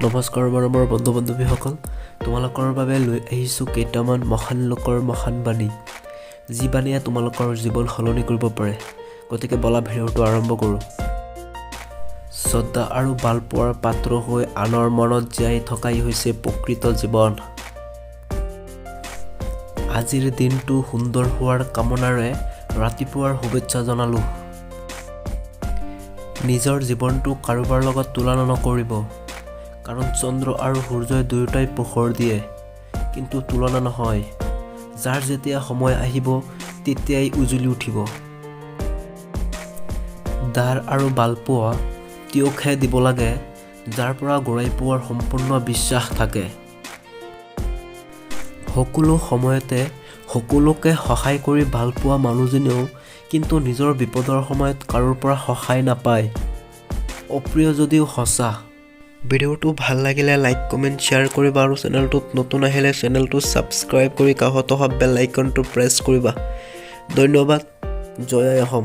নমস্কাৰ মৰমৰ বন্ধু বান্ধৱীসকল, তোমালোকৰ বাবে লৈ আহিছোঁ কেইটামান মহান লোকৰ মহান বাণী, যি বাণীয়ে তোমালোকৰ জীৱন সলনি কৰিব পাৰে। গতিকে বলা ভিডিঅ'টো আৰম্ভ কৰোঁ। শ্ৰদ্ধা আৰু ভালপোৱাৰ পাত্ৰ হৈ আনৰ মনত জীয়াই থকাই হৈছে প্ৰকৃত জীৱন। আজিৰ দিনটো সুন্দৰ হোৱাৰ কামনাৰে ৰাতিপুৱাৰ শুভেচ্ছা জনালোঁ। নিজৰ জীৱনটো কাৰোবাৰ লগত তুলনা নকৰিব, কাৰণ চন্দ্ৰ আৰু সূৰ্যই দুয়োটাই পোহৰ দিয়ে, কিন্তু তুলনা নহয়। যাৰ যেতিয়া সময় আহিব তেতিয়াই উজ্বলি উঠিব। দাৰ আৰু ভালপোৱা তেওঁকহে দিব লাগে যাৰ পৰা ঘূৰাই পোৱাৰ সম্পূৰ্ণ বিশ্বাস থাকে। সকলো সময়তে সকলোকে সহায় কৰি ভালপোৱা মানুহজনেও কিন্তু নিজৰ বিপদৰ সময়ত কাৰোৰ পৰা সহায় নাপায়। অপ্ৰিয় যদিও সঁচা। ভিডিঅ'টো ভাল লাগিলে লাইক কমেণ্ট শ্বেয়াৰ কৰিবা আৰু চেনেলটোত নতুন আহিলে চেনেলটো ছাবস্ক্ৰাইব কৰি কাষত অহা বেল আইকনটো প্ৰেছ কৰিবা। ধন্যবাদ। জয় আই অসম।